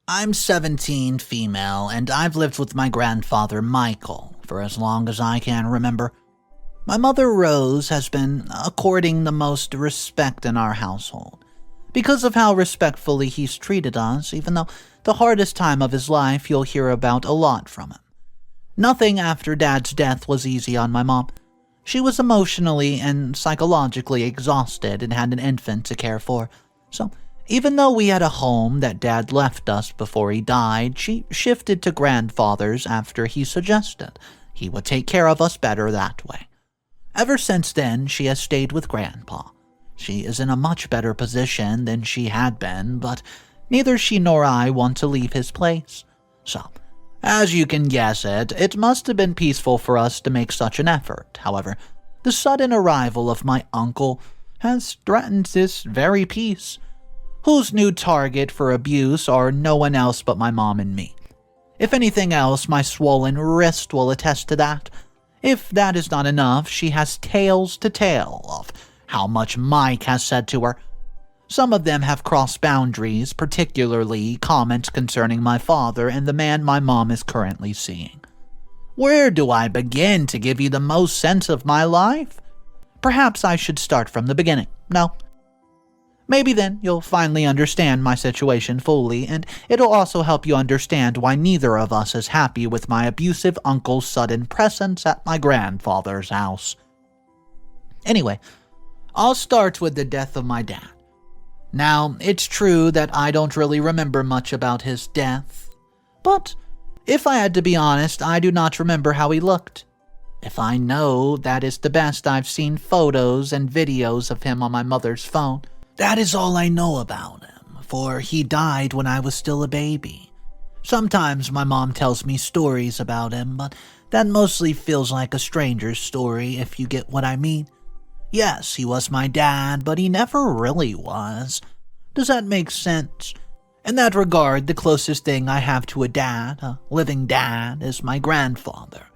I'm 17, female, and I've lived with my grandfather, Michael, for as long as I can remember. My mother, Rose, has been according the most respect in our household, because of how respectfully he's treated us, even though the hardest time of his life you'll hear about a lot from him. Nothing after Dad's death was easy on my mom. She was emotionally and psychologically exhausted and had an infant to care for, so even though we had a home that Dad left us before he died, she shifted to grandfather's after he suggested he would take care of us better that way. Ever since then, she has stayed with Grandpa. She is in a much better position than she had been, but neither she nor I want to leave his place. So, as you can guess it must have been peaceful for us to make such an effort. However, the sudden arrival of my uncle has threatened this very peace, whose new target for abuse are no one else but my mom and me. If anything else, my swollen wrist will attest to that. If that is not enough, she has tales to tell of how much Mike has said to her. Some of them have crossed boundaries, particularly comments concerning my father and the man my mom is currently seeing. Where do I begin to give you the most sense of my life? Perhaps I should start from the beginning. No. Maybe then you'll finally understand my situation fully, and it'll also help you understand why neither of us is happy with my abusive uncle's sudden presence at my grandfather's house. Anyway, I'll start with the death of my dad. Now, it's true that I don't really remember much about his death, but if I had to be honest, I do not remember how he looked. If I know, that is the best. I've seen photos and videos of him on my mother's phone. That is all I know about him, for he died when I was still a baby. Sometimes my mom tells me stories about him, but that mostly feels like a stranger's story, if you get what I mean. Yes, he was my dad, but he never really was. Does that make sense? In that regard, the closest thing I have to a dad, a living dad, is my grandfather.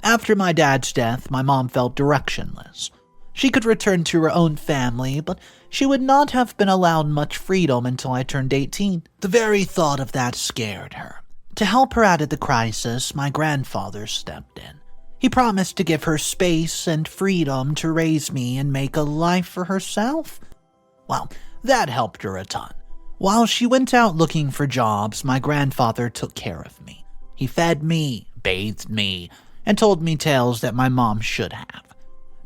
After my dad's death, my mom felt directionless. She could return to her own family, but she would not have been allowed much freedom until I turned 18. The very thought of that scared her. To help her out of the crisis, my grandfather stepped in. He promised to give her space and freedom to raise me and make a life for herself. Well, that helped her a ton. While she went out looking for jobs, my grandfather took care of me. He fed me, bathed me, and told me tales that my mom should have.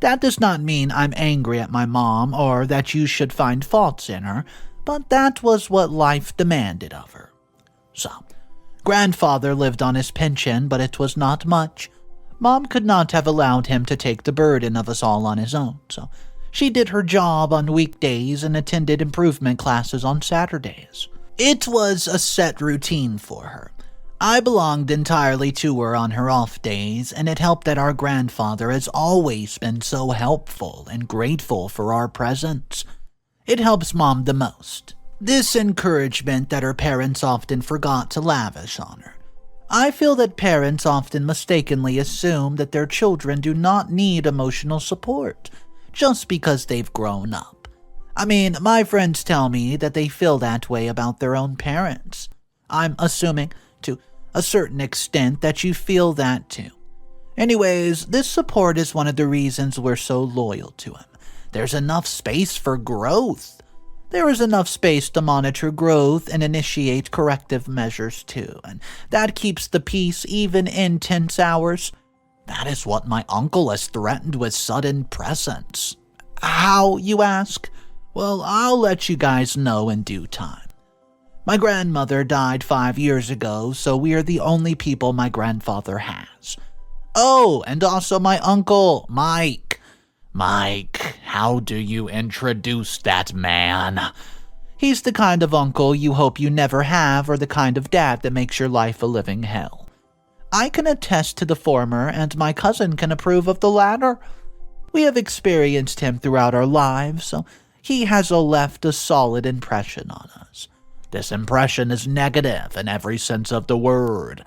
That does not mean I'm angry at my mom or that you should find faults in her, but that was what life demanded of her. So, grandfather lived on his pension, but it was not much. Mom could not have allowed him to take the burden of us all on his own, so she did her job on weekdays and attended improvement classes on Saturdays. It was a set routine for her. I belonged entirely to her on her off days, and it helped that our grandfather has always been so helpful and grateful for our presence. It helps Mom the most. This encouragement that her parents often forgot to lavish on her. I feel that parents often mistakenly assume that their children do not need emotional support just because they've grown up. I mean, my friends tell me that they feel that way about their own parents. I'm assuming, to a certain extent, that you feel that too. Anyways, this support is one of the reasons we're so loyal to him. There's enough space for growth. There is enough space to monitor growth and initiate corrective measures too, and that keeps the peace even in tense hours. That is what my uncle has threatened with sudden presence. How, you ask? Well, I'll let you guys know in due time. My grandmother died 5 years ago, so we are the only people my grandfather has. Oh, and also my uncle, Mike. Mike, how do you introduce that man? He's the kind of uncle you hope you never have, or the kind of dad that makes your life a living hell. I can attest to the former, and my cousin can approve of the latter. We have experienced him throughout our lives, so he has left a solid impression on us. This impression is negative in every sense of the word.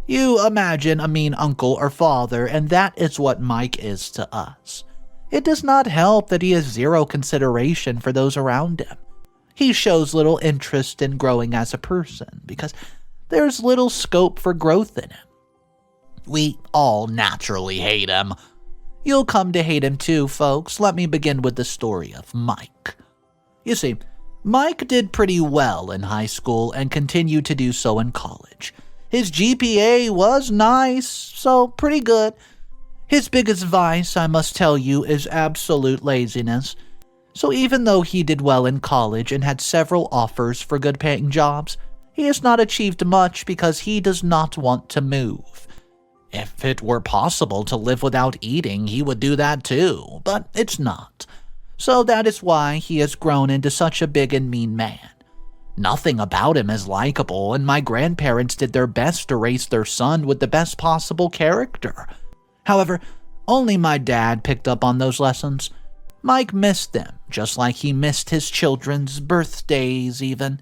You imagine a mean uncle or father, and that is what Mike is to us. It does not help that he has zero consideration for those around him. he shows little interest in growing as a person because there's little scope for growth in him. We all naturally hate him. You'll come to hate him too, folks. Let me begin with the story of Mike. You see, Mike did pretty well in high school and continued to do so in college. His GPA was nice, so pretty good. His biggest vice, I must tell you, is absolute laziness. So even though he did well in college and had several offers for good-paying jobs, he has not achieved much because he does not want to move. If it were possible to live without eating, he would do that too, but it's not. So that is why he has grown into such a big and mean man. Nothing about him is likable, and my grandparents did their best to raise their son with the best possible character. However, only my dad picked up on those lessons. Mike missed them, just like he missed his children's birthdays even.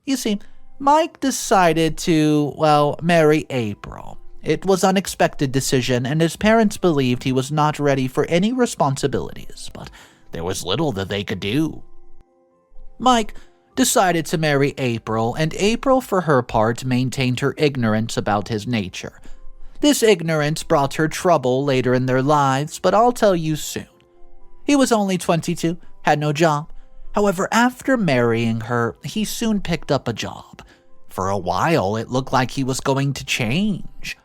You see, Mike decided to, marry April. It was an unexpected decision, and his parents believed he was not ready for any responsibilities, but there was little that they could do. Mike decided to marry April, and April, for her part, maintained her ignorance about his nature. This ignorance brought her trouble later in their lives, but I'll tell you soon. He was only 22, had no job. However, after marrying her, he soon picked up a job. For a while, it looked like he was going to change.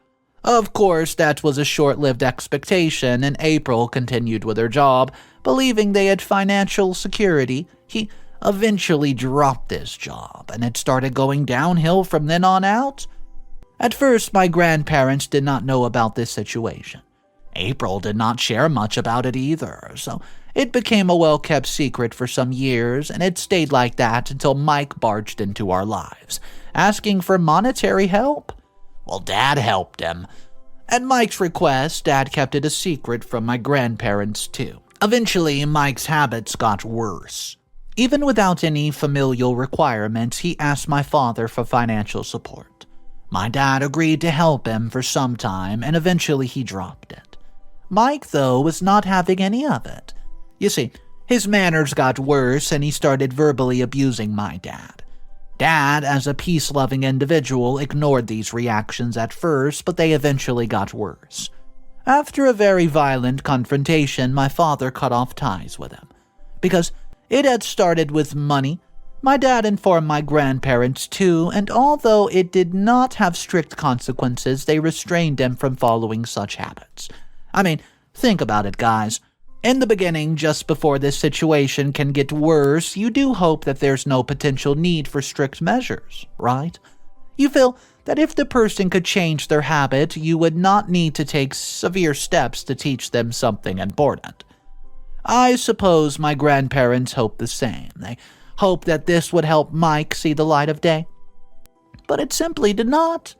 Of course, that was a short-lived expectation, and April continued with her job, believing they had financial security. He eventually dropped this job, and it started going downhill from then on out. At first, my grandparents did not know about this situation. April did not share much about it either, so it became a well-kept secret for some years, and it stayed like that until Mike barged into our lives, asking for monetary help. Well, Dad helped him. At Mike's request, Dad kept it a secret from my grandparents, too. Eventually, Mike's habits got worse. Even without any familial requirements, he asked my father for financial support. My dad agreed to help him for some time, and eventually he dropped it. Mike, though, was not having any of it. You see, his manners got worse, and he started verbally abusing my dad. Dad, as a peace-loving individual, ignored these reactions at first, but they eventually got worse. After a very violent confrontation, my father cut off ties with him. Because it had started with money, my dad informed my grandparents too, and although it did not have strict consequences, they restrained him from following such habits. I mean, think about it, guys. In the beginning, just before this situation can get worse, you do hope that there's no potential need for strict measures, right? You feel that if the person could change their habit, you would not need to take severe steps to teach them something important. I suppose my grandparents hoped the same. They hoped that this would help Mike see the light of day. But it simply did not.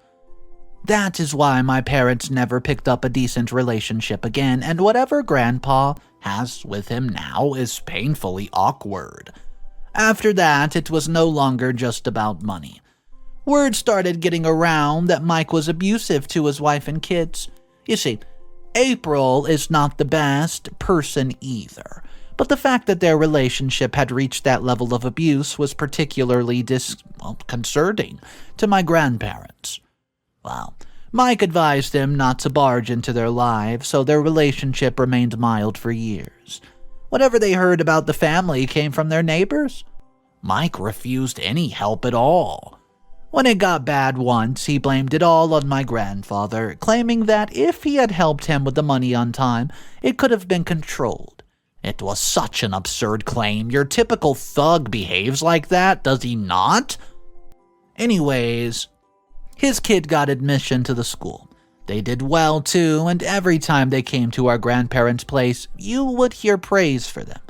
That is why my parents never picked up a decent relationship again, and whatever Grandpa has with him now is painfully awkward. After that, it was no longer just about money. Word started getting around that Mike was abusive to his wife and kids. You see, April is not the best person either, but the fact that their relationship had reached that level of abuse was particularly disconcerting to my grandparents. Well, Mike advised them not to barge into their lives, so their relationship remained mild for years. Whatever they heard about the family came from their neighbors. Mike refused any help at all. When it got bad once, he blamed it all on my grandfather, claiming that if he had helped him with the money on time, it could have been controlled. It was such an absurd claim. Your typical thug behaves like that, does he not? Anyways, his kid got admission to the school. They did well too, and every time they came to our grandparents' place, you would hear praise for them.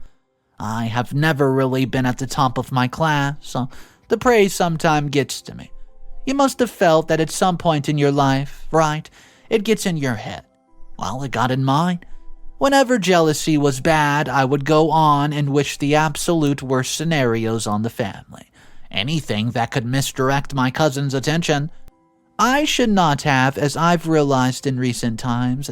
I have never really been at the top of my class, so the praise sometimes gets to me. You must have felt that at some point in your life, right? It gets in your head. Well, it got in mine. Whenever jealousy was bad, I would go on and wish the absolute worst scenarios on the family. Anything that could misdirect my cousin's attention. I should not have, as I've realized in recent times.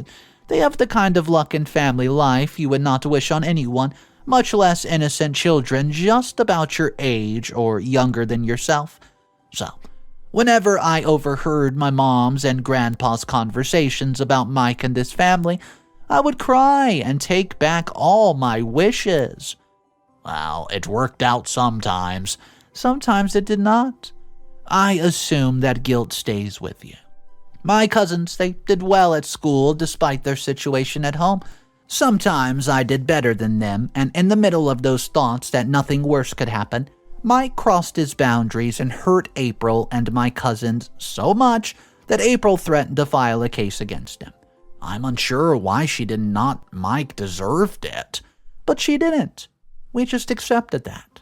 They have the kind of luck in family life you would not wish on anyone, much less innocent children just about your age or younger than yourself. So, whenever I overheard my mom's and grandpa's conversations about Mike and his family, I would cry and take back all my wishes. Well, it worked out sometimes. Sometimes it did not. I assume that guilt stays with you. My cousins, they did well at school despite their situation at home. Sometimes I did better than them, and in the middle of those thoughts that nothing worse could happen, Mike crossed his boundaries and hurt April and my cousins so much that April threatened to file a case against him. I'm unsure why she did not. Mike deserved it. But she didn't. We just accepted that.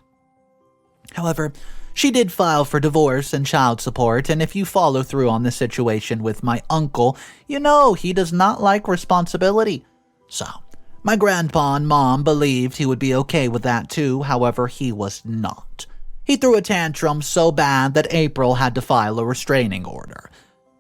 However, she did file for divorce and child support, and if you follow through on the situation with my uncle, you know he does not like responsibility. So, my grandpa and mom believed he would be okay with that too, however, he was not. He threw a tantrum so bad that April had to file a restraining order.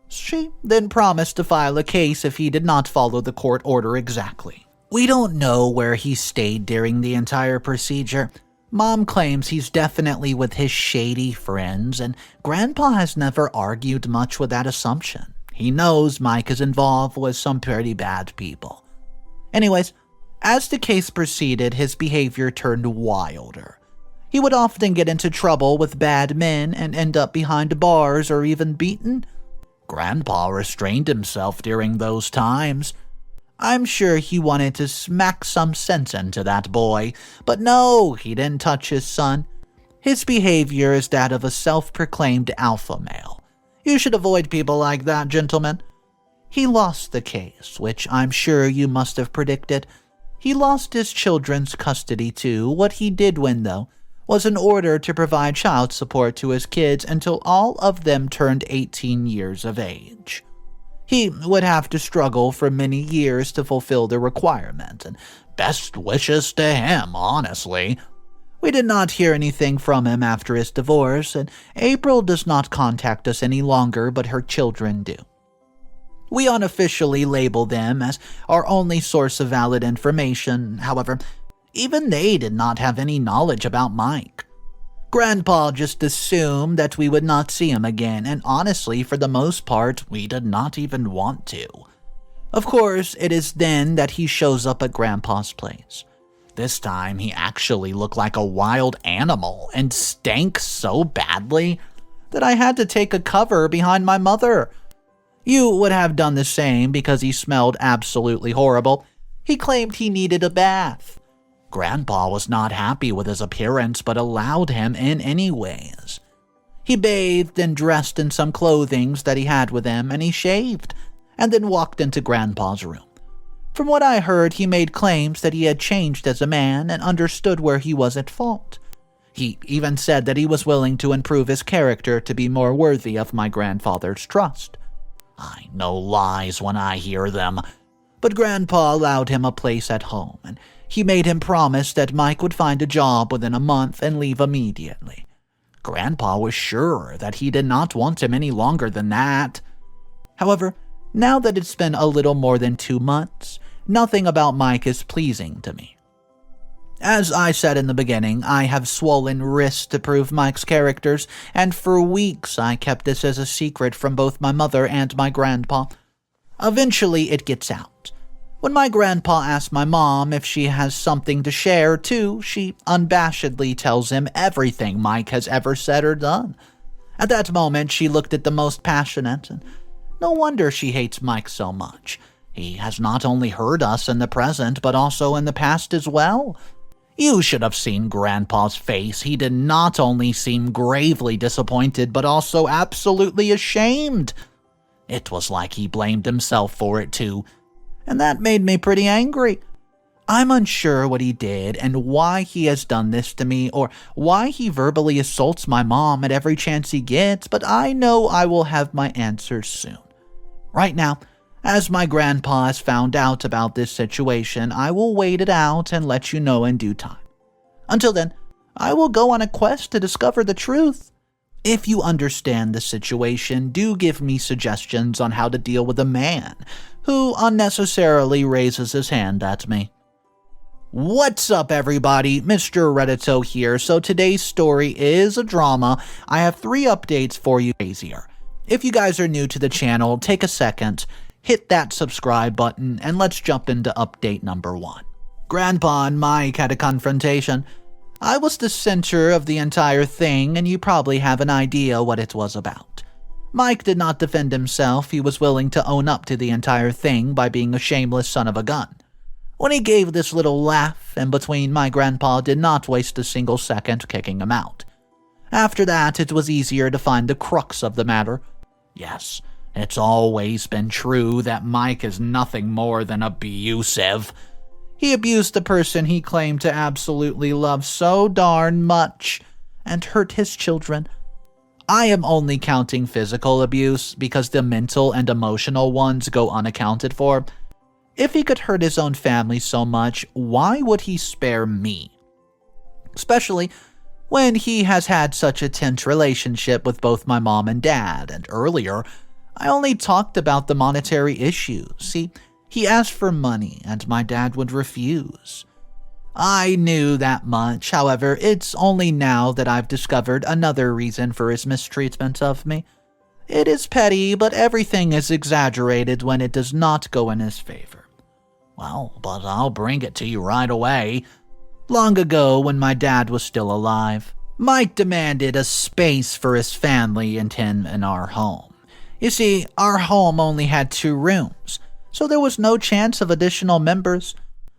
She then promised to file a case if he did not follow the court order exactly. We don't know where he stayed during the entire procedure. Mom claims he's definitely with his shady friends, and Grandpa has never argued much with that assumption. He knows Mike is involved with some pretty bad people. Anyways, as the case proceeded, his behavior turned wilder. He would often get into trouble with bad men and end up behind bars or even beaten. Grandpa restrained himself during those times. I'm sure he wanted to smack some sense into that boy, but no, he didn't touch his son. His behavior is that of a self-proclaimed alpha male. You should avoid people like that, gentlemen. He lost the case, which I'm sure you must have predicted. He lost his children's custody too. What he did win, though, was an order to provide child support to his kids until all of them turned 18 years of age. He would have to struggle for many years to fulfill the requirement, and best wishes to him, honestly. We did not hear anything from him after his divorce, and April does not contact us any longer, but her children do. We unofficially label them as our only source of valid information. However, even they did not have any knowledge about Mike. Grandpa just assumed that we would not see him again, and honestly, for the most part, we did not even want to. Of course, it is then that he shows up at Grandpa's place. This time, he actually looked like a wild animal and stank so badly that I had to take a cover behind my mother. You would have done the same because he smelled absolutely horrible. He claimed he needed a bath. Grandpa was not happy with his appearance, but allowed him in anyways. He bathed and dressed in some clothing that he had with him, and he shaved, and then walked into Grandpa's room. From what I heard, he made claims that he had changed as a man and understood where he was at fault. He even said that he was willing to improve his character to be more worthy of my grandfather's trust. I know lies when I hear them, but Grandpa allowed him a place at home, and he made him promise that Mike would find a job within a month and leave immediately. Grandpa was sure that he did not want him any longer than that. However, now that it's been a little more than 2 months, nothing about Mike is pleasing to me. As I said in the beginning, I have swollen wrists to prove Mike's characters, and for weeks I kept this as a secret from both my mother and my grandpa. Eventually it gets out. When my grandpa asks my mom if she has something to share too, she unabashedly tells him everything Mike has ever said or done. At that moment, she looked at the most passionate, and no wonder she hates Mike so much. He has not only hurt us in the present, but also in the past as well. You should have seen Grandpa's face. He did not only seem gravely disappointed, but also absolutely ashamed. It was like he blamed himself for it too, and that made me pretty angry. I'm unsure what he did and why he has done this to me, or why he verbally assaults my mom at every chance he gets, but I know I will have my answers soon. Right now, as my grandpa has found out about this situation, I will wait it out and let you know in due time. Until then, I will go on a quest to discover the truth. If you understand the situation, do give me suggestions on how to deal with a man who unnecessarily raises his hand at me. What's up, everybody? Mr. Reddito here. So today's story is a drama. I have 3 updates for you. Easier. If you guys are new to the channel, take a second, hit that subscribe button, and let's jump into update number 1. Grandpa and Mike had a confrontation. I was the center of the entire thing, and you probably have an idea what it was about. Mike did not defend himself. He was willing to own up to the entire thing by being a shameless son of a gun. When he gave this little laugh in between, my grandpa did not waste a single second kicking him out. After that, it was easier to find the crux of the matter. Yes, it's always been true that Mike is nothing more than abusive. He abused the person he claimed to absolutely love so darn much and hurt his children. I am only counting physical abuse because the mental and emotional ones go unaccounted for. If he could hurt his own family so much, why would he spare me? Especially when he has had such a tense relationship with both my mom and dad, and earlier, I only talked about the monetary issues. See, he asked for money, and my dad would refuse. I knew that much, however, it's only now that I've discovered another reason for his mistreatment of me. It is petty, but everything is exaggerated when it does not go in his favor. Well, but I'll bring it to you right away. Long ago, when my dad was still alive, Mike demanded a space for his family and him in our home. You see, our home only had 2 rooms, so there was no chance of additional members.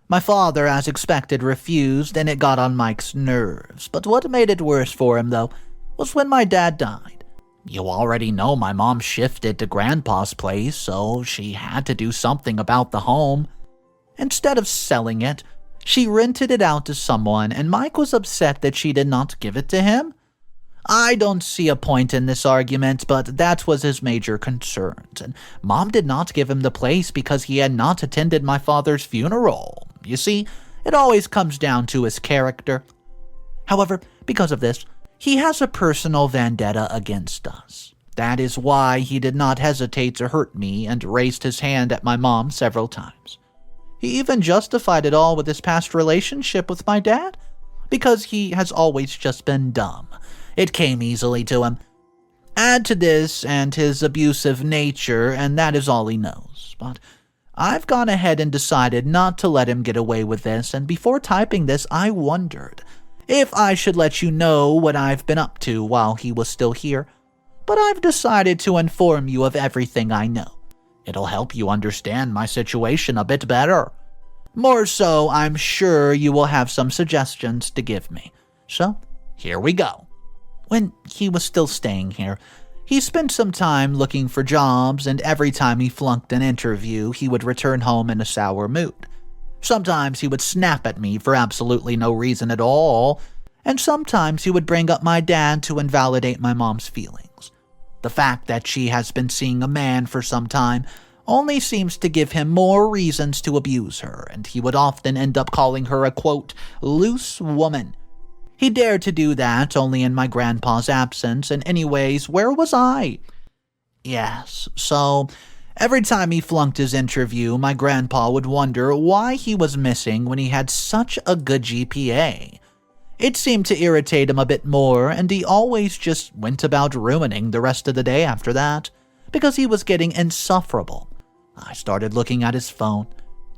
My father, as expected, refused, and it got on Mike's nerves. But what made it worse for him, though, was when my dad died. You already know my mom shifted to Grandpa's place, so she had to do something about the home. Instead of selling it, she rented it out to someone, and Mike was upset that she did not give it to him. I don't see a point in this argument, but that was his major concern, and Mom did not give him the place because he had not attended my father's funeral. You see, it always comes down to his character. However, because of this, he has a personal vendetta against us. That is why he did not hesitate to hurt me and raised his hand at my mom several times. He even justified it all with his past relationship with my dad, because he has always just been dumb. It came easily to him. Add to this and his abusive nature, and that is all he knows. But I've gone ahead and decided not to let him get away with this, and before typing this, I wondered if I should let you know what I've been up to while he was still here. But I've decided to inform you of everything I know. It'll help you understand my situation a bit better. More so, I'm sure you will have some suggestions to give me. So, here we go. When he was still staying here, he spent some time looking for jobs, and every time he flunked an interview, he would return home in a sour mood. Sometimes he would snap at me for absolutely no reason at all, and sometimes he would bring up my dad to invalidate my mom's feelings. The fact that she has been seeing a man for some time only seems to give him more reasons to abuse her, and he would often end up calling her a, quote, loose woman. He dared to do that only in my grandpa's absence, and anyways, where was I? Yes, so every time he flunked his interview, my grandpa would wonder why he was missing when he had such a good GPA. It seemed to irritate him a bit more, and he always just went about ruining the rest of the day after that, because he was getting insufferable. I started looking at his phone.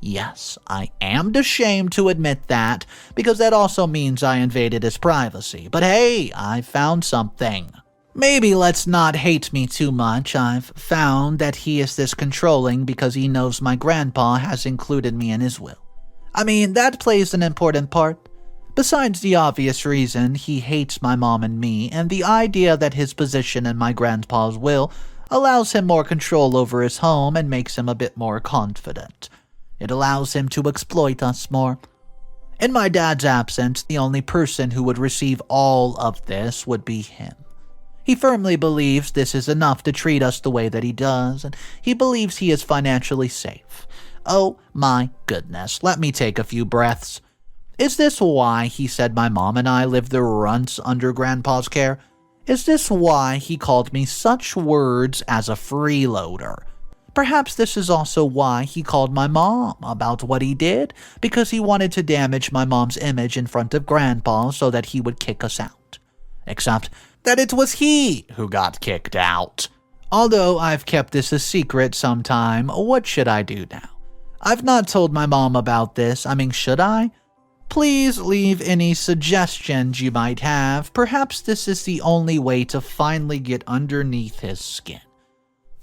Yes, I am ashamed to admit that, because that also means I invaded his privacy. But hey, I found something. Maybe let's not hate me too much. I've found that he is this controlling because he knows my grandpa has included me in his will. I mean, that plays an important part. Besides the obvious reason, he hates my mom and me, and the idea that his position in my grandpa's will allows him more control over his home and makes him a bit more confident. It allows him to exploit us more. In my dad's absence, the only person who would receive all of this would be him. He firmly believes this is enough to treat us the way that he does, and he believes he is financially safe. Oh my goodness, let me take a few breaths. Is this why he said my mom and I lived the runts under Grandpa's care? Is this why he called me such words as a freeloader? Perhaps this is also why he called my mom about what he did, because he wanted to damage my mom's image in front of Grandpa so that he would kick us out. Except that it was he who got kicked out. Although I've kept this a secret some time, what should I do now? I've not told my mom about this. Should I? Please leave any suggestions you might have. Perhaps this is the only way to finally get underneath his skin.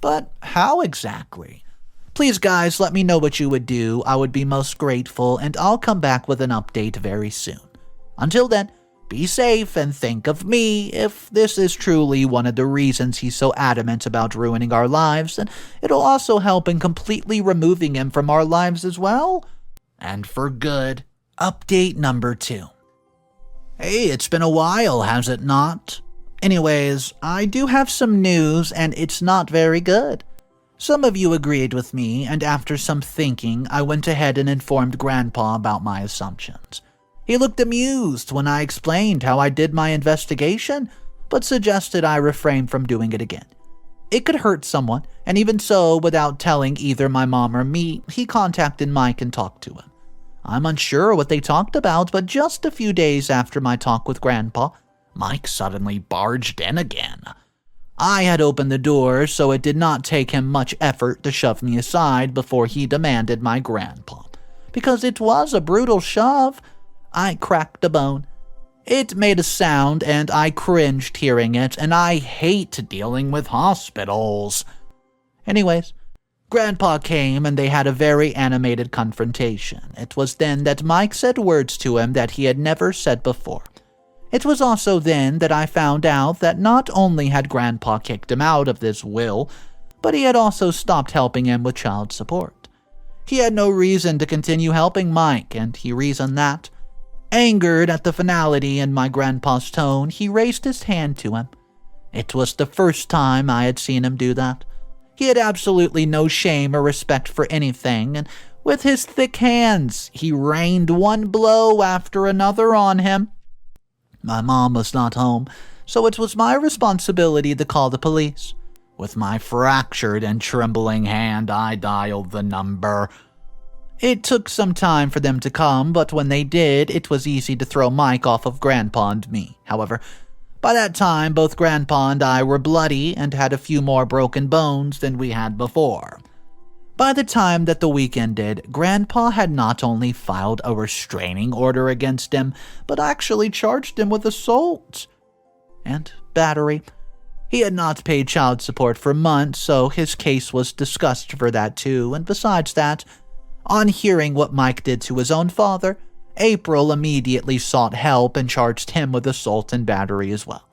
But how exactly? Please, guys, let me know what you would do. I would be most grateful, and I'll come back with an update very soon. Until then, be safe and think of me. If this is truly one of the reasons he's so adamant about ruining our lives, then it'll also help in completely removing him from our lives as well. And for good. Update number 2. Hey, it's been a while, has it not? Anyways, I do have some news, and it's not very good. Some of you agreed with me, and after some thinking, I went ahead and informed Grandpa about my assumptions. He looked amused when I explained how I did my investigation, but suggested I refrain from doing it again. It could hurt someone, and even so, without telling either my mom or me, he contacted Mike and talked to him. I'm unsure what they talked about, but just a few days after my talk with Grandpa, Mike suddenly barged in again. I had opened the door, so it did not take him much effort to shove me aside before he demanded my Grandpa. Because it was a brutal shove, I cracked a bone. It made a sound, and I cringed hearing it, and I hate dealing with hospitals. Anyways, Grandpa came, and they had a very animated confrontation. It was then that Mike said words to him that he had never said before. It was also then that I found out that not only had Grandpa kicked him out of this will, but he had also stopped helping him with child support. He had no reason to continue helping Mike, and he reasoned that. Angered at the finality in my Grandpa's tone, he raised his hand to him. It was the first time I had seen him do that. He had absolutely no shame or respect for anything, and with his thick hands, he rained one blow after another on him. My mom was not home, so it was my responsibility to call the police. With my fractured and trembling hand, I dialed the number. It took some time for them to come, but when they did, it was easy to throw Mike off of Grandpa and me. However, by that time, both Grandpa and I were bloody and had a few more broken bones than we had before. By the time that the week ended, Grandpa had not only filed a restraining order against him, but actually charged him with assault and battery. He had not paid child support for months, so his case was discussed for that too, and besides that, on hearing what Mike did to his own father, April immediately sought help and charged him with assault and battery as well.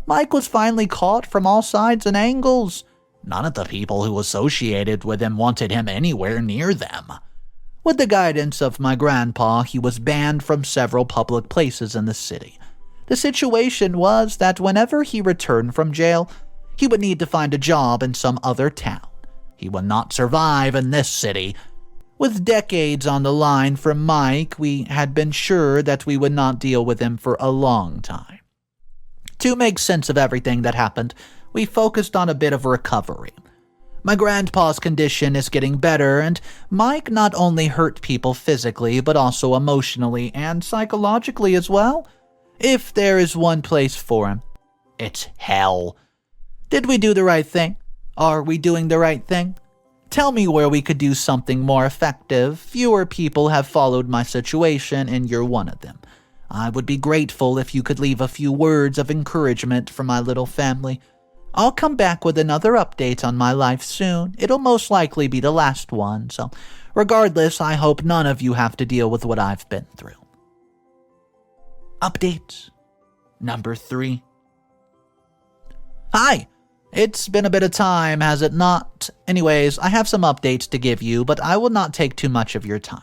Mike was finally caught from all sides and angles. None of the people who associated with him wanted him anywhere near them. With the guidance of my Grandpa, he was banned from several public places in the city. The situation was that whenever he returned from jail, he would need to find a job in some other town. He would not survive in this city. With decades on the line from Mike, we had been sure that we would not deal with him for a long time. To make sense of everything that happened, we focused on a bit of recovery. My Grandpa's condition is getting better, and Mike not only hurt people physically, but also emotionally and psychologically as well. If there is one place for him, it's hell. Did we do the right thing? Are we doing the right thing? Tell me where we could do something more effective. Fewer people have followed my situation, and you're one of them. I would be grateful if you could leave a few words of encouragement for my little family. I'll come back with another update on my life soon. It'll most likely be the last one, so regardless, I hope none of you have to deal with what I've been through. Update number 3. Hi! It's been a bit of time, has it not? Anyways, I have some updates to give you, but I will not take too much of your time.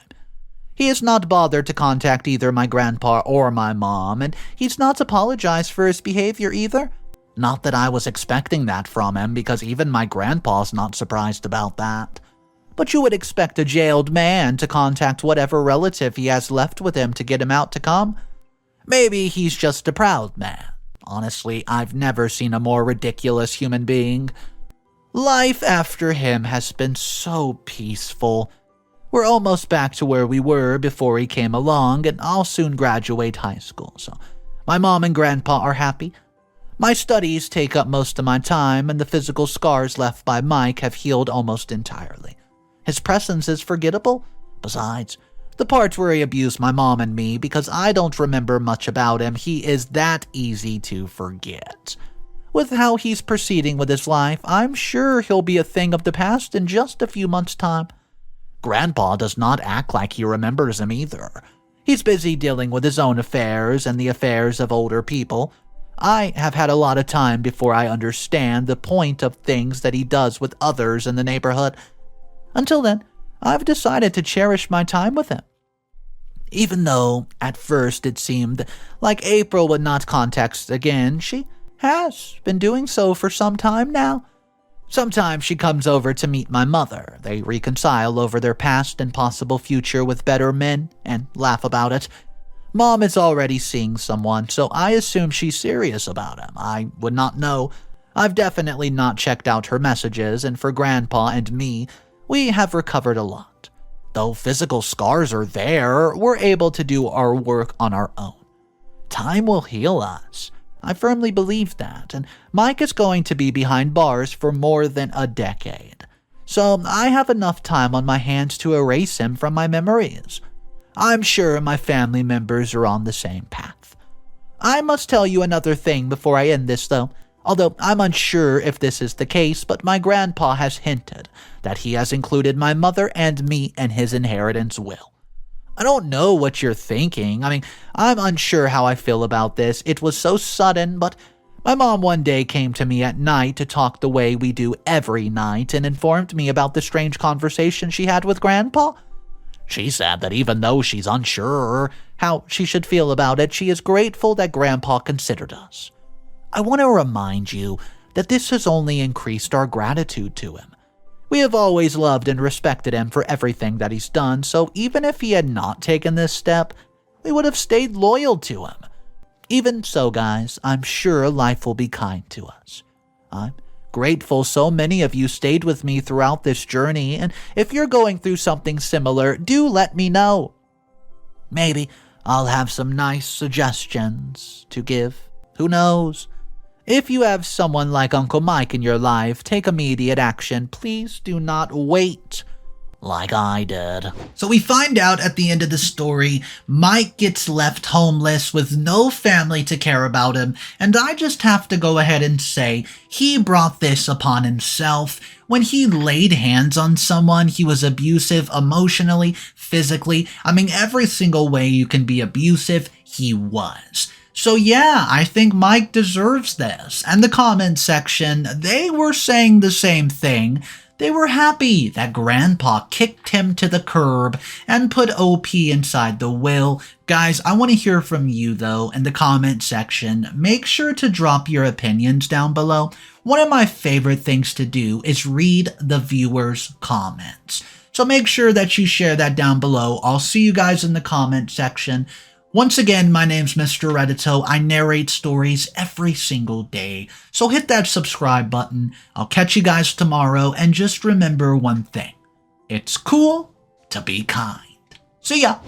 He has not bothered to contact either my grandpa or my mom, and he's not apologized for his behavior either. Not that I was expecting that from him, because even my grandpa's not surprised about that. But you would expect a jailed man to contact whatever relative he has left with him to get him out to come. Maybe he's just a proud man. Honestly, I've never seen a more ridiculous human being. Life after him has been so peaceful. We're almost back to where we were before he came along, and I'll soon graduate high school, so my mom and grandpa are happy. My studies take up most of my time, and the physical scars left by Mike have healed almost entirely. His presence is forgettable. Besides, the parts where he abused my mom and me, because I don't remember much about him, he is that easy to forget. With how he's proceeding with his life, I'm sure he'll be a thing of the past in just a few months' time. Grandpa does not act like he remembers him either. He's busy dealing with his own affairs and the affairs of older people. I have had a lot of time before I understand the point of things that he does with others in the neighborhood. Until then, I've decided to cherish my time with him. Even though, at first, it seemed like April would not contact us again, she has been doing so for some time now. Sometimes she comes over to meet my mother. They reconcile over their past and possible future with better men and laugh about it. Mom is already seeing someone, so I assume she's serious about him. I would not know. I've definitely not checked out her messages, and for Grandpa and me, we have recovered a lot. Though physical scars are there, we're able to do our work on our own. Time will heal us. I firmly believe that, and Mike is going to be behind bars for more than a decade. So I have enough time on my hands to erase him from my memories. I'm sure my family members are on the same path. I must tell you another thing before I end this, though. Although I'm unsure if this is the case, but my grandpa has hinted that he has included my mother and me in his inheritance will. I don't know what you're thinking. I'm unsure how I feel about this. It was so sudden, but my mom one day came to me at night to talk the way we do every night and informed me about the strange conversation she had with Grandpa. She said that even though she's unsure how she should feel about it, she is grateful that Grandpa considered us. I want to remind you that this has only increased our gratitude to him. We have always loved and respected him for everything that he's done, so even if he had not taken this step, we would have stayed loyal to him. Even so, guys, I'm sure life will be kind to us. I'm grateful so many of you stayed with me throughout this journey, and if you're going through something similar, do let me know. Maybe I'll have some nice suggestions to give. Who knows? If you have someone like Uncle Mike in your life, take immediate action. Please do not wait like I did. So we find out at the end of the story, Mike gets left homeless with no family to care about him, and I just have to go ahead and say he brought this upon himself. When he laid hands on someone, he was abusive emotionally, physically. Every single way you can be abusive, he was. So yeah, I think Mike deserves this. And the comment section, they were saying the same thing. They were happy that Grandpa kicked him to the curb and put OP inside the will. Guys, I want to hear from you though in the comment section. Make sure to drop your opinions down below. One of my favorite things to do is read the viewers' comments. So make sure that you share that down below. I'll see you guys in the comment section. Once again, my name's Mr. Reddito. I narrate stories every single day. So hit that subscribe button. I'll catch you guys tomorrow. And just remember one thing. It's cool to be kind. See ya.